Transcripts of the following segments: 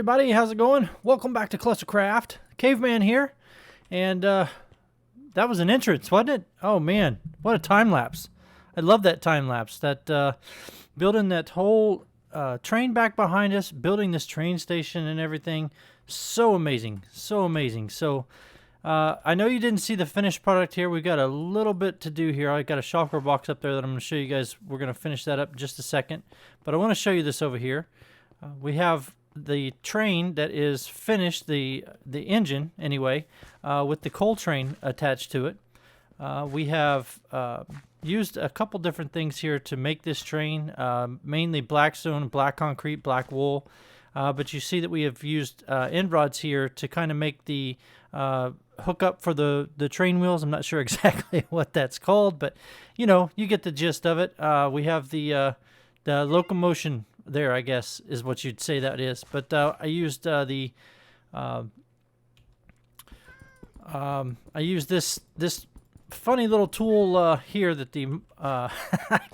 everybody, how's it going? Welcome back to ClusterCraft. Caveman here, and that was an entrance, wasn't it? Oh man, what a time lapse! I love that time lapse. That building that whole train back behind us, building this train station and everything, so amazing, so amazing. So I know you didn't see the finished product here. We've got a little bit to do here. I got a software box up there that I'm going to show you guys. We're going to finish that up in just a second, but I want to show you this over here. We have the train that is finished, the engine anyway, with the coal train attached to it. We have used a couple different things here to make this train, mainly black stone, black concrete, black wool, but you see that we have used end rods here to kind of make the hook up for the train wheels. I'm not sure exactly what that's called, but you know, you get the gist of it. We have the locomotion there, I guess, is what you'd say that is. But I used I used this funny little tool here that the I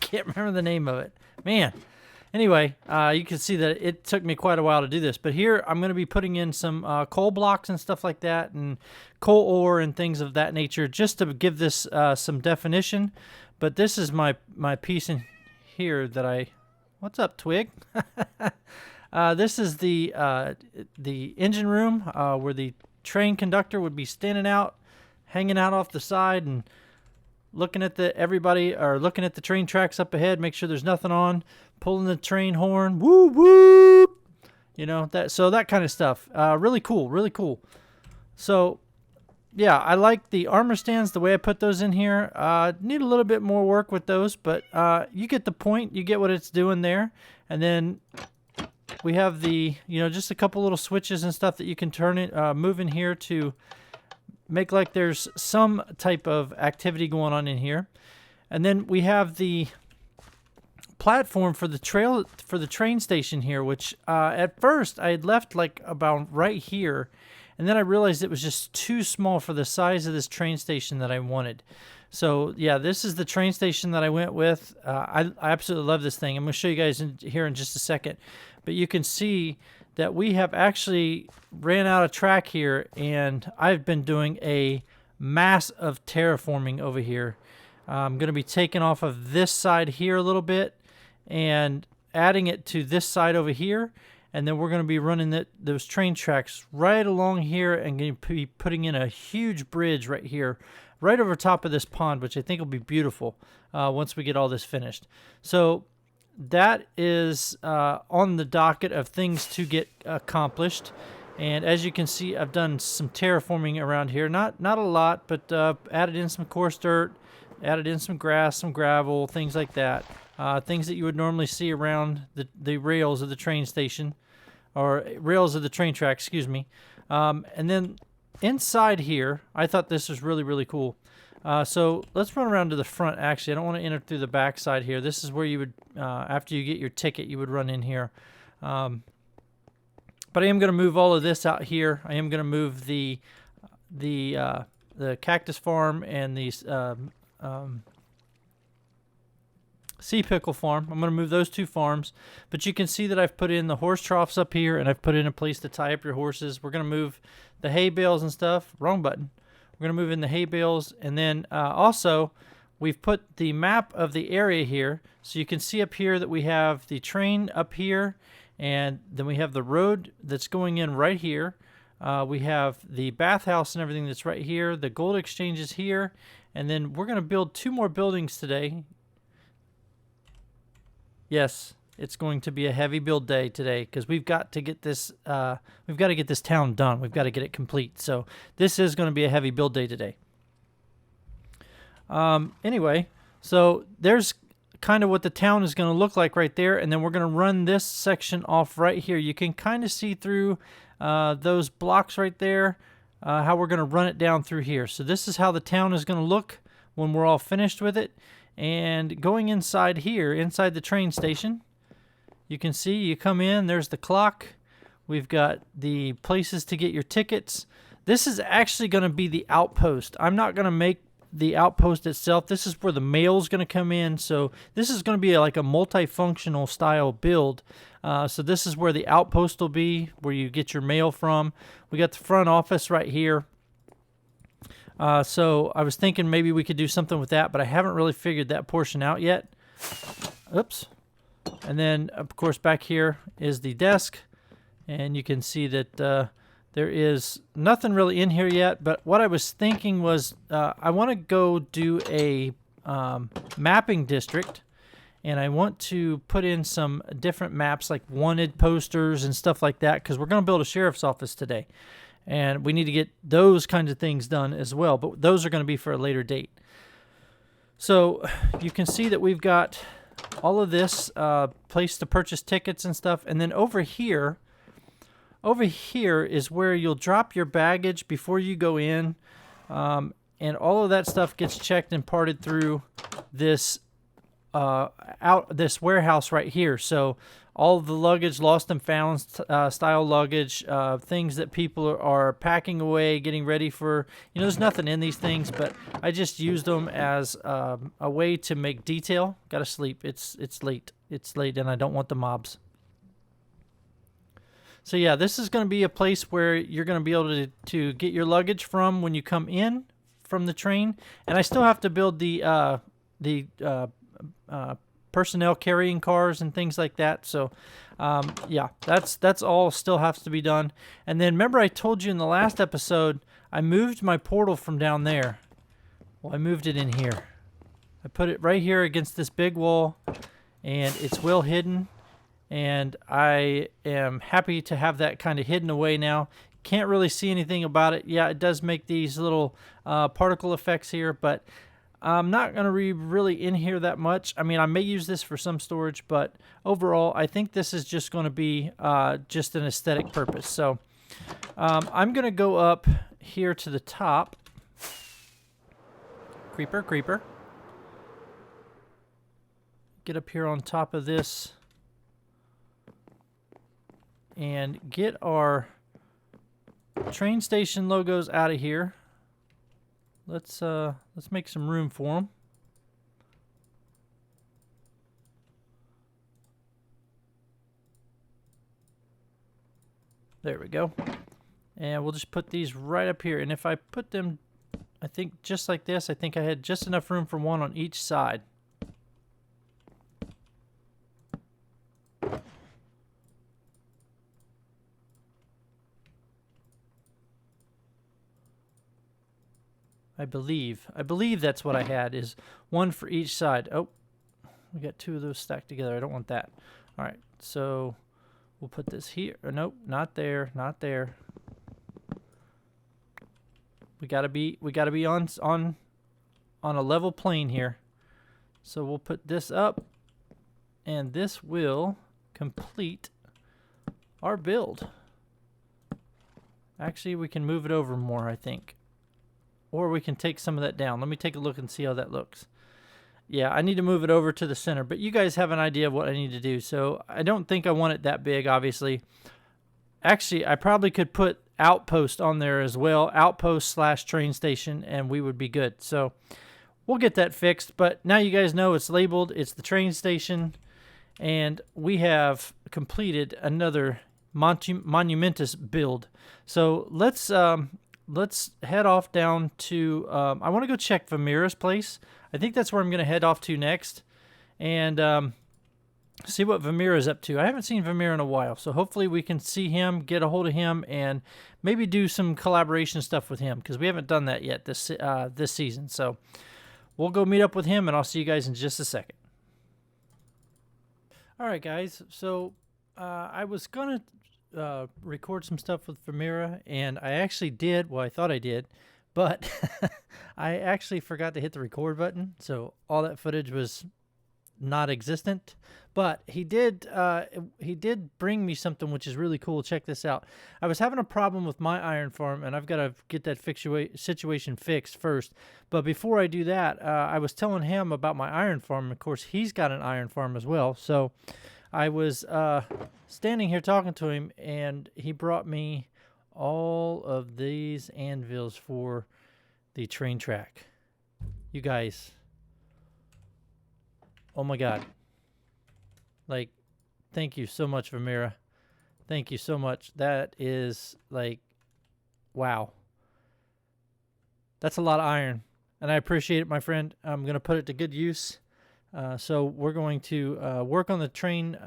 can't remember the name of it. Man. Anyway, you can see that it took me quite a while to do this. But here I'm going to be putting in some coal blocks and stuff like that, and coal ore and things of that nature, just to give this some definition. But this is my piece in here that I... What's up, Twig? This is the engine room where the train conductor would be standing out, hanging out off the side, and looking at looking at the train tracks up ahead, make sure there's nothing on, pulling the train horn, woo woo, you know, that kind of stuff. Really cool, really cool. So yeah, I like the armor stands, the way I put those in here. Need a little bit more work with those, but you get the point. You get what it's doing there. And then we have just a couple little switches and stuff that you can turn it, move in here to make like there's some type of activity going on in here. And then we have the platform for the train station here, which at first I had left like about right here. And then I realized it was just too small for the size of this train station that I wanted. So yeah, this is the train station that I went with. I absolutely love this thing. I'm going to show you guys here in just a second. But you can see that we have actually ran out of track here, and I've been doing a mass of terraforming over here. I'm going to be taking off of this side here a little bit and adding it to this side over here. And then we're going to be running those train tracks right along here and going to be putting in a huge bridge right here, right over top of this pond, which I think will be beautiful once we get all this finished. So that is on the docket of things to get accomplished. And as you can see, I've done some terraforming around here. Not a lot, but added in some coarse dirt, added in some grass, some gravel, things like that. Things that you would normally see around the rails of the train station, or rails of the train track, excuse me. And then inside here, I thought this was really, really cool. So let's run around to the front. Actually, I don't want to enter through the back side here. This is where you would, after you get your ticket, you would run in here. But I am going to move all of this out here. I am going to move the cactus farm and the sea pickle farm. I'm going to move those two farms, but you can see that I've put in the horse troughs up here, and I've put in a place to tie up your horses. We're going to move the hay bales and stuff. Wrong button. We're going to move in the hay bales, and then also we've put the map of the area here, so you can see up here that we have the train up here, and then we have the road that's going in right here. We have the bathhouse and everything that's right here. The gold exchange is here, and then we're going to build 2 more buildings today. Yes, it's going to be a heavy build day today because we've got to get this. We've got to get this town done. We've got to get it complete. So this is going to be a heavy build day today. Anyway, so there's kind of what the town is going to look like right there, and then we're going to run this section off right here. You can kind of see through those blocks right there, how we're going to run it down through here. So this is how the town is going to look when we're all finished with it. And going inside here, inside the train station, you can see you come in, there's the clock. We've got the places to get your tickets. This is actually going to be the outpost. I'm not going to make the outpost itself. This is where the mail is going to come in. So this is going to be like a multifunctional style build. So this is where the outpost will be, where you get your mail from. We got the front office right here. So I was thinking maybe we could do something with that, but I haven't really figured that portion out yet. Oops. And then, of course, back here is the desk. And you can see that there is nothing really in here yet. But what I was thinking was I want to go do a mapping district. And I want to put in some different maps like wanted posters and stuff like that, because we're going to build a sheriff's office today. And we need to get those kinds of things done as well. But those are going to be for a later date. So you can see that we've got all of this place to purchase tickets and stuff. And then over here is where you'll drop your baggage before you go in. And all of that stuff gets checked and parted through this this warehouse right here. So all of the luggage, lost and found style luggage, things that people are packing away, getting ready for, there's nothing in these things, but I just used them as a way to make detail. Gotta sleep. It's late. It's late and I don't want the mobs. So yeah, this is going to be a place where you're going to be able to get your luggage from when you come in from the train. And I still have to build the personnel carrying cars and things like that. So yeah, that's all still has to be done. And then remember I told you in the last episode I moved my portal from down there. Well, I moved it in here. I put it right here against this big wall, and it's well hidden, and I am happy to have that kind of hidden away now. Can't really see anything about it. Yeah, it does make these little particle effects here, but I'm not going to be really in here that much. I mean, I may use this for some storage, but overall, I think this is just going to be just an aesthetic purpose. So I'm going to go up here to the top. Creeper, creeper. Get up here on top of this and get our train station logos out of here. Let's make some room for them. There we go. And we'll just put these right up here. And if I put them, I think just like this, I think I had just enough room for one on each side. I believe that's what I had, is one for each side. Oh, we got two of those stacked together. I don't want that. All right, so we'll put this here. Or nope, not there, not there. We gotta be on a level plane here. So we'll put this up, and this will complete our build. Actually, we can move it over more, I think. Or we can take some of that down. Let me take a look and see how that looks. Yeah, I need to move it over to the center, but you guys have an idea of what I need to do. So I don't think I want it that big, obviously. Actually, I probably could put outpost on there as well. Outpost / train station, and we would be good. So we'll get that fixed. But now you guys know it's labeled. It's the train station. And we have completed another monumentous build. So let's head off down to, I want to go check Vamira's place. I think that's where I'm going to head off to next. And see what Vamira's up to. I haven't seen Vamira in a while, so hopefully we can see him, get a hold of him, and maybe do some collaboration stuff with him, because we haven't done that yet this season. So we'll go meet up with him, and I'll see you guys in just a second. All right, guys. So I was going to record some stuff with Vamira, and I actually did. Well, I thought I did, but I actually forgot to hit the record button, so all that footage was not existent. But he did bring me something which is really cool. Check this out. I was having a problem with my iron farm, and I've got to get that situation fixed first. But before I do that, I was telling him about my iron farm. Of course, he's got an iron farm as well. So I was standing here talking to him, and he brought me all of these anvils for the train track. You guys. Oh my god. Like, thank you so much, Vamira. Thank you so much. That is, like, wow. That's a lot of iron. And I appreciate it, my friend. I'm going to put it to good use. So we're going to work on the train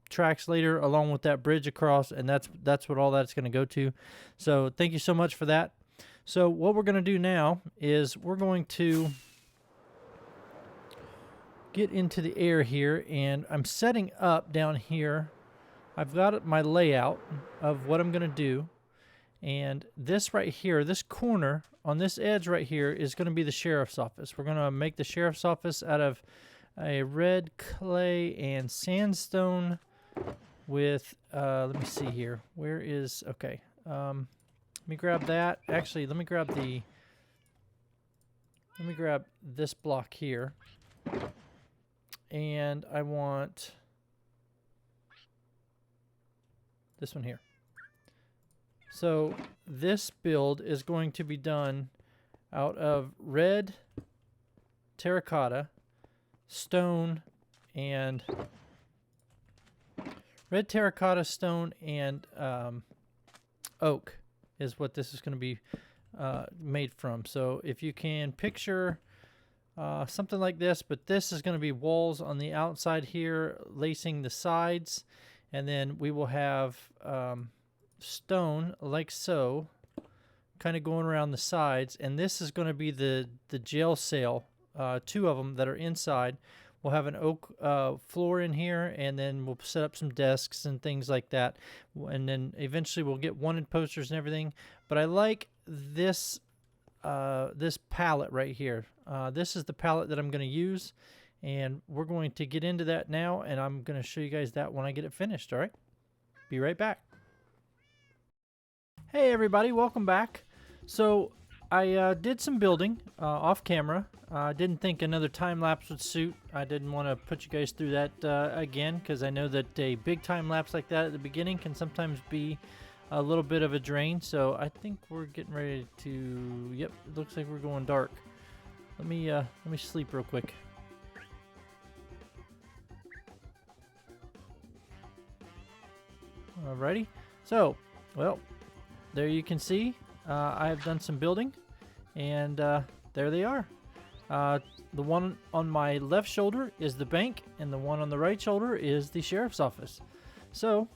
tracks later along with that bridge across, and that's what all that's going to go to. So thank you so much for that. So what we're going to do now is we're going to get into the air here, and I'm setting up down here. I've got my layout of what I'm going to do, and this right here, this corner on this edge right here is going to be the sheriff's office. We're going to make the sheriff's office out of a red clay and sandstone with, let me see here. Where is, okay. Let me grab that. Actually, let me grab this block here. And I want this one here. So this build is going to be done out of red terracotta, stone, and oak is what this is going to be made from. So if you can picture something like this, but this is going to be walls on the outside here lacing the sides, and then we will have stone like so kind of going around the sides, and this is going to be the jail cell, 2 of them that are inside. We'll have an oak floor in here, and then we'll set up some desks and things like that, and then eventually we'll get wanted posters and everything. But I like this this palette right here. This is the palette that I'm going to use, and we're going to get into that now, and I'm going to show you guys that when I get it finished. All right, be right back. Hey everybody, welcome back. So I did some building off camera. I didn't think another time lapse would suit. I didn't want to put you guys through that again, because I know that a big time lapse like that at the beginning can sometimes be a little bit of a drain. So I think we're getting ready to, yep, it looks like we're going dark. Let me sleep real quick. Alrighty. So, well, there you can see I have done some building, and there they are. The one on my left shoulder is the bank, and the one on the right shoulder is the sheriff's office. So,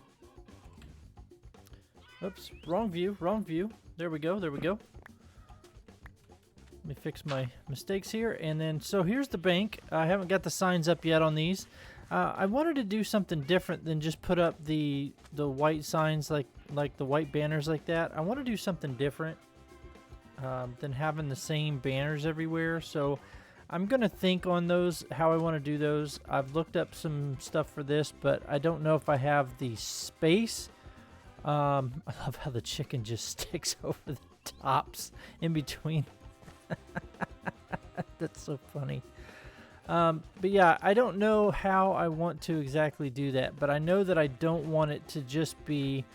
oops, wrong view. There we go. Let me fix my mistakes here. And then, so here's the bank. I haven't got the signs up yet on these. I wanted to do something different than just put up the white signs like the white banners like that. I want to do something different than having the same banners everywhere. So I'm going to think on those, how I want to do those. I've looked up some stuff for this, but I don't know if I have the space. I love how the chicken just sticks over the tops in between. That's so funny. But yeah, I don't know how I want to exactly do that, but I know that I don't want it to just be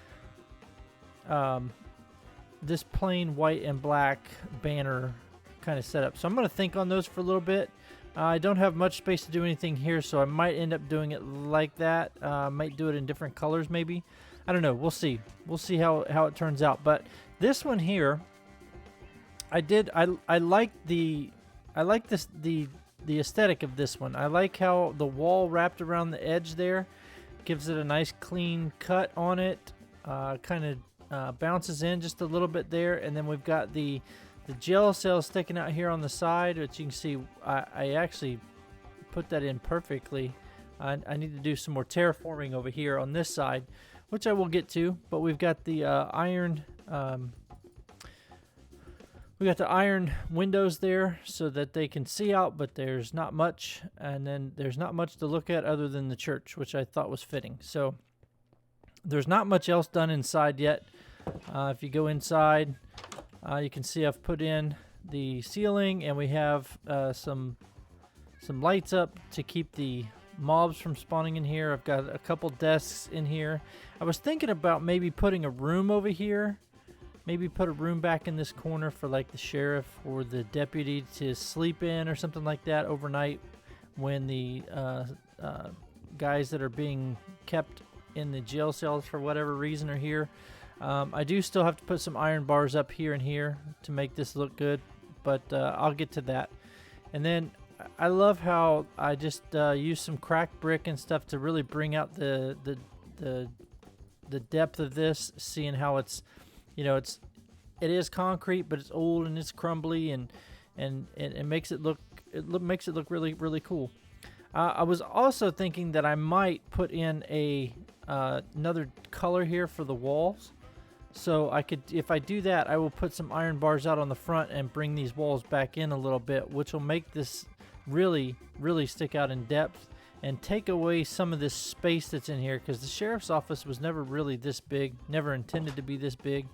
this plain white and black banner kind of setup. So I'm going to think on those for a little bit. I don't have much space to do anything here, so I might end up doing it like that. Might do it in different colors maybe. I don't know. We'll see. We'll see how it turns out. But this one here, I like the aesthetic of this one. I like how the wall wrapped around the edge there gives it a nice clean cut on it. Kind of bounces in just a little bit there, and then we've got the jail cell sticking out here on the side, which you can see I actually put that in perfectly. I need to do some more terraforming over here on this side, which I will get to. But we've got the iron. We got the iron windows there so that they can see out, but there's not much, and then there's not much to look at other than the church, which I thought was fitting. So there's not much else done inside yet. If you go inside, you can see I've put in the ceiling, and we have some lights up to keep the mobs from spawning in here. I've got a couple desks in here. I was thinking about maybe putting a room over here maybe put a room back in this corner for like the sheriff or the deputy to sleep in or something like that overnight when the guys that are being kept in the jail cells for whatever reason are here. I do still have to put some iron bars up here and here to make this look good, but I'll get to that. And then I love how I just use some cracked brick and stuff to really bring out the depth of this, seeing how it's, you know, it is concrete, but it's old and it's crumbly, and it makes it look really, really cool. I was also thinking that I might put in another color here for the walls. So I could, if I do that, I will put some iron bars out on the front and bring these walls back in a little bit, which will make this really, really stick out in depth and take away some of this space that's in here, because the sheriff's office was never really this big, never intended to be this big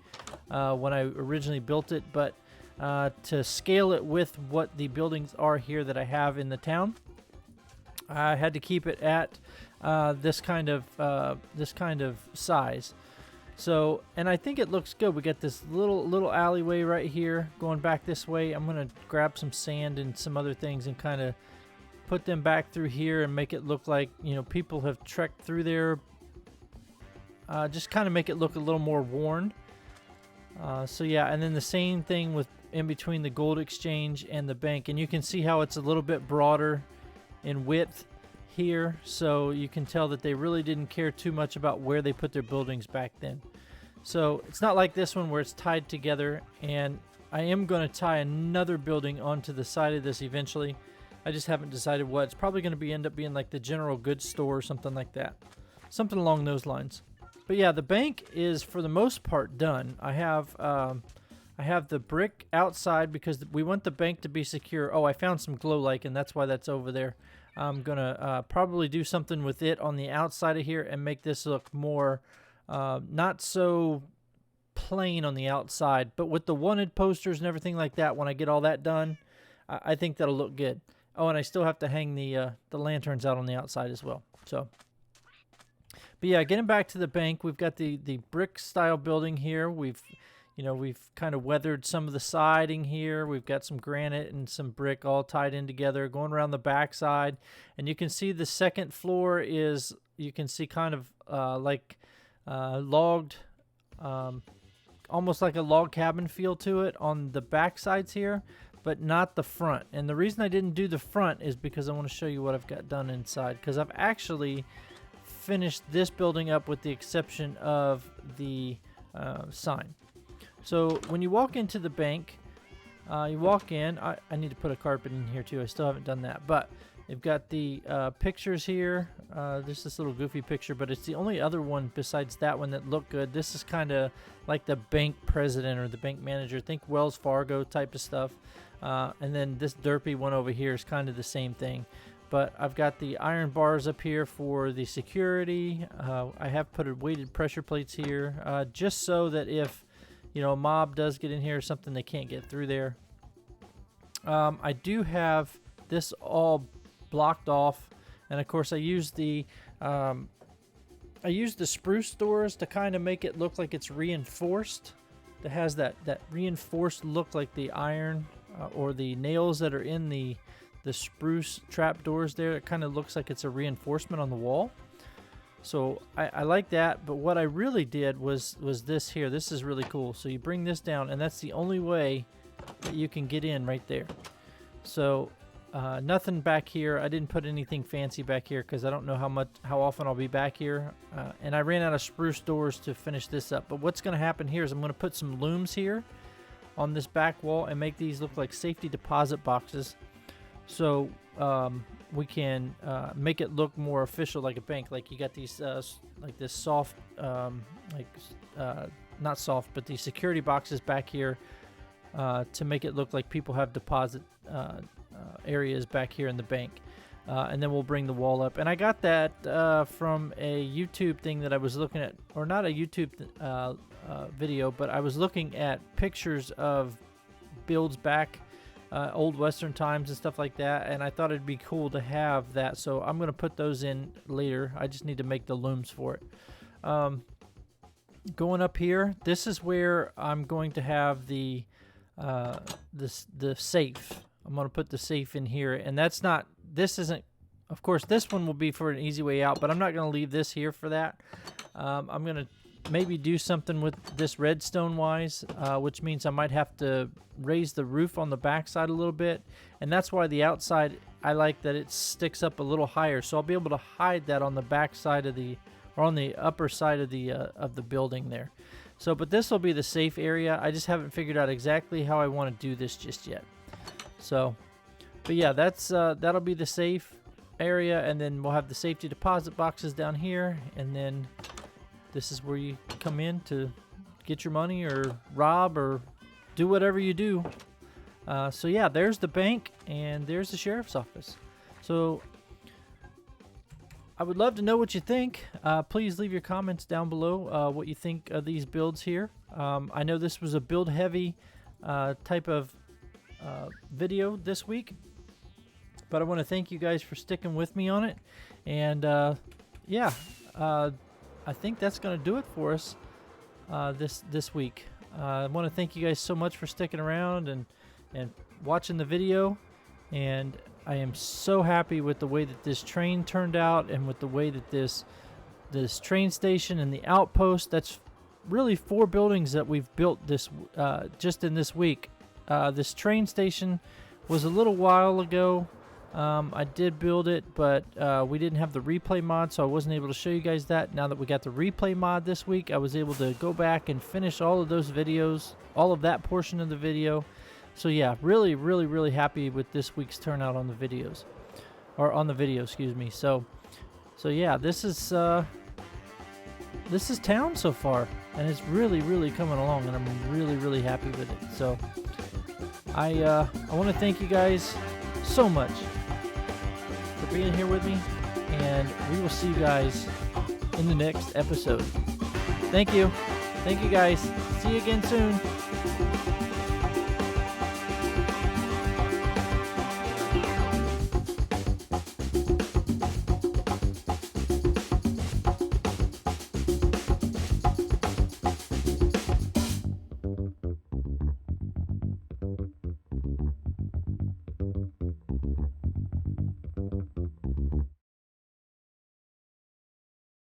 when I originally built it, but to scale it with what the buildings are here that I have in the town, I had to keep it at this kind of size. So, and I think it looks good. We got this little alleyway right here going back this way. I'm gonna grab some sand and some other things and kind of put them back through here and make it look like, you know, people have trekked through there. Just kind of make it look a little more worn. So yeah, and then the same thing with in between the gold exchange and the bank, and you can see how it's a little bit broader in width here, so you can tell that they really didn't care too much about where they put their buildings back then. So it's not like this one where it's tied together, and I am going to tie another building onto the side of this eventually. I just haven't decided what. It's probably going to end up being like the general goods store or something like that, something along those lines. But yeah, the bank is for the most part done. I have the brick outside because we want the bank to be secure. Oh, I found some glow lichen, that's why that's over there. I'm gonna probably do something with it on the outside of here and make this look more not so plain on the outside, but with the wanted posters and everything like that. When I get all that done, I think that'll look good. Oh, and I still have to hang the lanterns out on the outside as well. So, but yeah, getting back to the bank, we've got the brick style building here. We've kind of weathered some of the siding here. We've got some granite and some brick all tied in together, going around the back side. And you can see the second floor is, you can see kind of like logged, almost like a log cabin feel to it on the back sides here, but not the front. And the reason I didn't do the front is because I want to show you what I've got done inside, because I've actually finished this building up with the exception of the sign. So when you walk into the bank, you walk in. I need to put a carpet in here too. I still haven't done that. But you've got the pictures here. There's this little goofy picture, but it's the only other one besides that one that looked good. This is kind of like the bank president or the bank manager. Think Wells Fargo type of stuff. And then this derpy one over here is kind of the same thing. But I've got the iron bars up here for the security. I have put weighted pressure plates here just so that if a mob does get in here or something, they can't get through there. I do have this all blocked off, and of course I use the spruce doors to kind of make it look like it's reinforced. That has that reinforced look, like the iron or the nails that are in the spruce trap doors there. It kind of looks like it's a reinforcement on the wall. So I like that, but what I really did was this here. This is really cool. So you bring this down, and that's the only way that you can get in right there. So nothing back here. I didn't put anything fancy back here because I don't know how often I'll be back here. And I ran out of spruce doors to finish this up. But what's going to happen here is I'm going to put some looms here on this back wall and make these look like safety deposit boxes. So we can make it look more official, like a bank. Like you got these, like this soft, not soft, but these security boxes back here to make it look like people have deposit areas back here in the bank. And then we'll bring the wall up. And I got that from a YouTube thing that I was looking at, or not a YouTube video, but I was looking at pictures of builds back old Western times and stuff like that, and I thought it'd be cool to have that, so I'm going to put those in later. I just need to make the looms for it. going up here, this is where I'm going to have the safe. I'm going to put the safe in here, and this isn't, of course, this one will be for an easy way out, but I'm not going to leave this here for that. I'm going to maybe do something with this redstone wise, which means I might have to raise the roof on the backside a little bit, and that's why the outside, I like that it sticks up a little higher, so I'll be able to hide that on the back side of or on the upper side of the building there. So, but this will be the safe area. I just haven't figured out exactly how I want to do this just yet. So, but yeah, that'll be the safe area, and then we'll have the safety deposit boxes down here, and then this is where you come in to get your money or rob or do whatever you do. So yeah, there's the bank and there's the sheriff's office. So I would love to know what you think. Please leave your comments down below what you think of these builds here. I know this was a build heavy type of video this week, but I want to thank you guys for sticking with me on it. And yeah, I think that's going to do it for us this week. I want to thank you guys so much for sticking around and watching the video. And I am so happy with the way that this train turned out, and with the way that this train station and the outpost, that's really 4 buildings that we've built this just in this week. This train station was a little while ago. I did build it, but we didn't have the replay mod, so I wasn't able to show you guys that. Now that we got the replay mod this week, I was able to go back and finish all of those videos, all of that portion of the video. So yeah, really, really, really happy with this week's turnout on the videos, or on the video, excuse me. So yeah, this is town so far, and it's really, really coming along, and I'm really, really happy with it. So I want to thank you guys so much for being here with me, and we will see you guys in the next episode. Thank you guys. See you again soon.